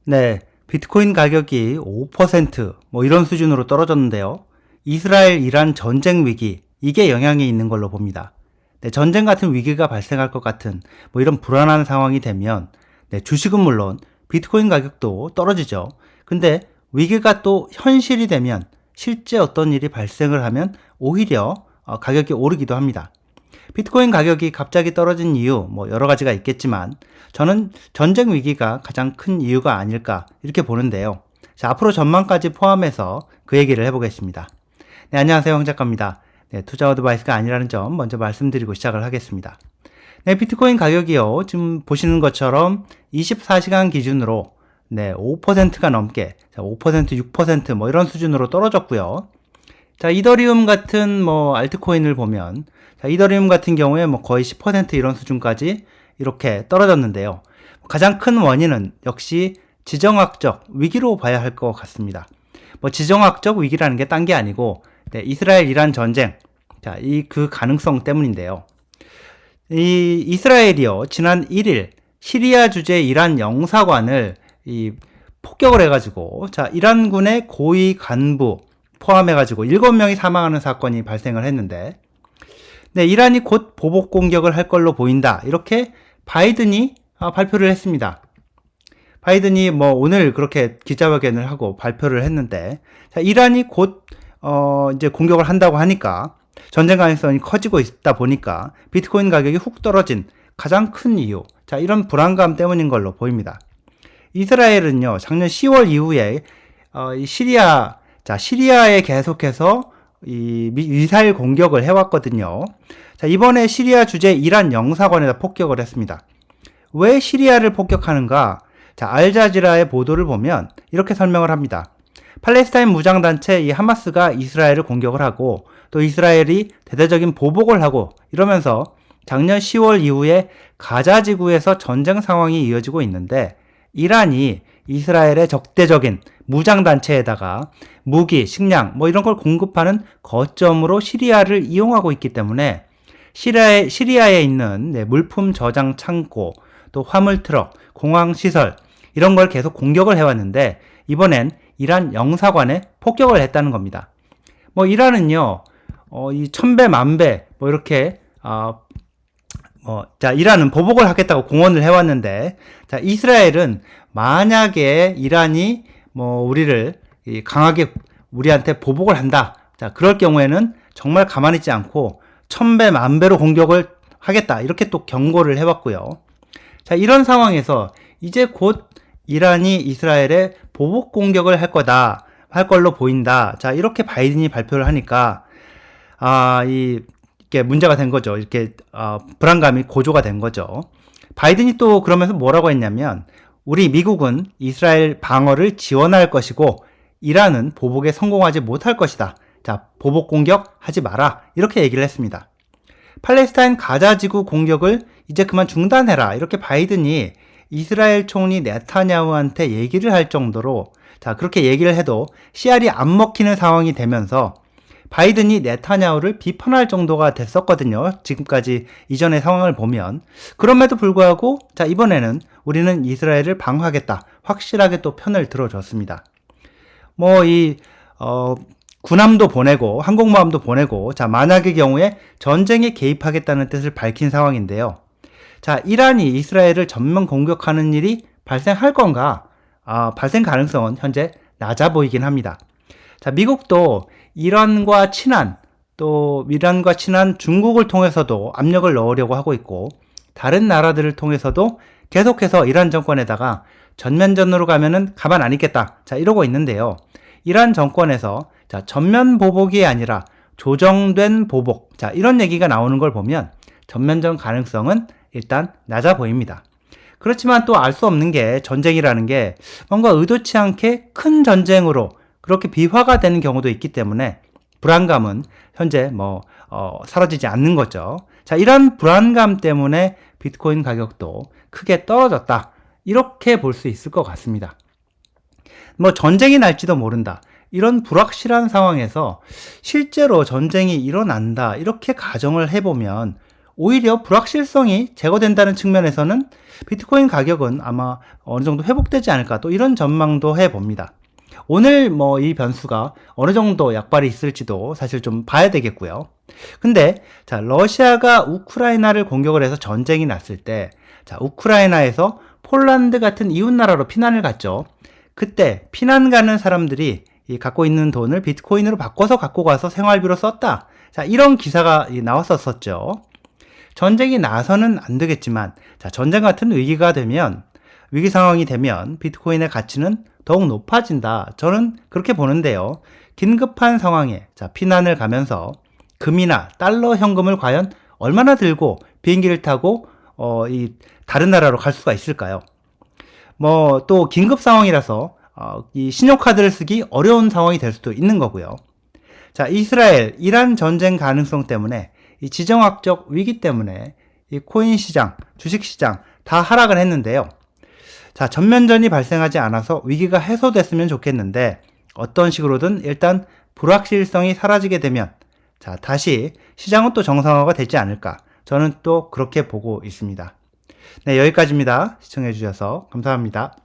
네, 비트코인 가격이 5% 이런 수준으로 떨어졌는데요. 이스라엘 이란 전쟁 위기, 이게 영향이 있는 걸로 봅니다. 네, 전쟁 같은 위기가 발생할 것 같은 이런 불안한 상황이 되면 네, 주식은 물론 비트코인 가격도 떨어지죠. 근데 위기가 또 현실이 되면 실제 어떤 일이 발생을 하면 오히려 가격이 오르기도 합니다. 비트코인 가격이 갑자기 떨어진 이유 여러 가지가 있겠지만 저는 전쟁 위기가 가장 큰 이유가 아닐까 이렇게 보는데요. 자, 앞으로 전망까지 포함해서 그 얘기를 해보겠습니다. 네, 안녕하세요, 황 작가입니다. 네, 투자 어드바이스가 아니라는 점 먼저 말씀드리고 시작을 하겠습니다. 네, 비트코인 가격이요, 지금 보시는 것처럼 24시간 기준으로 네, 5%가 넘게 5%, 6% 이런 수준으로 떨어졌고요. 자, 이더리움 같은 알트코인을 보면 이더리움 같은 경우에 거의 10% 이런 수준까지 이렇게 떨어졌는데요. 가장 큰 원인은 역시 지정학적 위기로 봐야 할 것 같습니다. 지정학적 위기라는 게 딴 게 아니고 네, 이스라엘 이란 전쟁, 자, 그 가능성 때문인데요. 이 이스라엘이요, 지난 1일 시리아 주재 이란 영사관을 폭격을 해가지고 자, 이란군의 고위 간부 포함해가지고 7명이 사망하는 사건이 발생을 했는데, 네, 이란이 곧 보복 공격을 할 걸로 보인다, 이렇게 바이든이 발표를 했습니다. 바이든이 오늘 그렇게 기자회견을 하고 발표를 했는데, 자, 이란이 곧 이제 공격을 한다고 하니까 전쟁 가능성이 커지고 있다 보니까 비트코인 가격이 훅 떨어진 가장 큰 이유, 자, 이런 불안감 때문인 걸로 보입니다. 이스라엘은요, 작년 10월 이후에 시리아에 계속해서 이 미사일 공격을 해왔거든요. 자, 이번에 시리아 주재 이란 영사관에다 폭격을 했습니다. 왜 시리아를 폭격하는가? 자, 알자지라의 보도를 보면 이렇게 설명을 합니다. 팔레스타인 무장단체 이 하마스가 이스라엘을 공격을 하고 또 이스라엘이 대대적인 보복을 하고 이러면서 작년 10월 이후에 가자 지구에서 전쟁 상황이 이어지고 있는데, 이란이 이스라엘의 적대적인 무장단체에다가 무기, 식량 이런 걸 공급하는 거점으로 시리아를 이용하고 있기 때문에 시리아에 있는 물품 저장 창고, 또 화물 트럭, 공항 시설 이런 걸 계속 공격을 해왔는데 이번엔 이란 영사관에 폭격을 했다는 겁니다. 이란은요, 이 천배 만배 이렇게 자, 이란은 보복을 하겠다고 공언을 해왔는데, 자, 이스라엘은 만약에 이란이 우리를 강하게 우리한테 보복을 한다, 자, 그럴 경우에는 정말 가만히 있지 않고 천배 만배로 공격을 하겠다, 이렇게 또 경고를 해왔고요. 자, 이런 상황에서 이제 곧 이란이 이스라엘에 보복 공격을 할 걸로 보인다, 자, 이렇게 바이든이 발표를 하니까 이게 문제가 된 거죠. 이렇게 불안감이 고조가 된 거죠. 바이든이 또 그러면서 뭐라고 했냐면, 우리 미국은 이스라엘 방어를 지원할 것이고 이란은 보복에 성공하지 못할 것이다. 자, 보복 공격하지 마라, 이렇게 얘기를 했습니다. 팔레스타인 가자 지구 공격을 이제 그만 중단해라, 이렇게 바이든이 이스라엘 총리 네타냐후한테 얘기를 할 정도로, 자, 그렇게 얘기를 해도 씨알이 안 먹히는 상황이 되면서 바이든이 네타냐후를 비판할 정도가 됐었거든요. 지금까지 이전의 상황을 보면. 그럼에도 불구하고 자, 이번에는 우리는 이스라엘을 방어하겠다, 확실하게 또 편을 들어줬습니다. 군함도 보내고 항공모함도 보내고, 자, 만약의 경우에 전쟁에 개입하겠다는 뜻을 밝힌 상황인데요. 자, 이란이 이스라엘을 전면 공격하는 일이 발생할 건가? 발생 가능성은 현재 낮아 보이긴 합니다. 자, 미국도 이란과 친한 중국을 통해서도 압력을 넣으려고 하고 있고, 다른 나라들을 통해서도 계속해서 이란 정권에다가 전면전으로 가면은 가만 안 있겠다, 자, 이러고 있는데요. 이란 정권에서 자, 전면 보복이 아니라 조정된 보복, 자, 이런 얘기가 나오는 걸 보면 전면전 가능성은 일단 낮아 보입니다. 그렇지만 또 알 수 없는 게, 전쟁이라는 게 뭔가 의도치 않게 큰 전쟁으로 그렇게 비화가 되는 경우도 있기 때문에 불안감은 현재 사라지지 않는 거죠. 자, 이런 불안감 때문에 비트코인 가격도 크게 떨어졌다, 이렇게 볼 수 있을 것 같습니다. 전쟁이 날지도 모른다, 이런 불확실한 상황에서 실제로 전쟁이 일어난다, 이렇게 가정을 해보면 오히려 불확실성이 제거된다는 측면에서는 비트코인 가격은 아마 어느 정도 회복되지 않을까, 또 이런 전망도 해봅니다. 오늘 뭐 이 변수가 어느 정도 약발이 있을지도 사실 좀 봐야 되겠고요. 근데 자, 러시아가 우크라이나를 공격을 해서 전쟁이 났을 때, 자, 우크라이나에서 폴란드 같은 이웃 나라로 피난을 갔죠. 그때 피난 가는 사람들이 이 갖고 있는 돈을 비트코인으로 바꿔서 갖고 가서 생활비로 썼다. 자, 이런 기사가 나왔었죠. 전쟁이 나서는 안 되겠지만, 자, 전쟁 같은 위기가 되면, 위기 상황이 되면 비트코인의 가치는 더욱 높아진다. 저는 그렇게 보는데요. 긴급한 상황에, 자, 피난을 가면서 금이나 달러 현금을 과연 얼마나 들고 비행기를 타고, 다른 나라로 갈 수가 있을까요? 뭐, 또 긴급 상황이라서, 이 신용카드를 쓰기 어려운 상황이 될 수도 있는 거고요. 자, 이스라엘, 이란 전쟁 가능성 때문에 이 지정학적 위기 때문에 이 코인 시장, 주식 시장 다 하락을 했는데요. 자, 전면전이 발생하지 않아서 위기가 해소됐으면 좋겠는데 어떤 식으로든 일단 불확실성이 사라지게 되면 자, 다시 시장은 또 정상화가 되지 않을까. 저는 또 그렇게 보고 있습니다. 네, 여기까지입니다. 시청해 주셔서 감사합니다.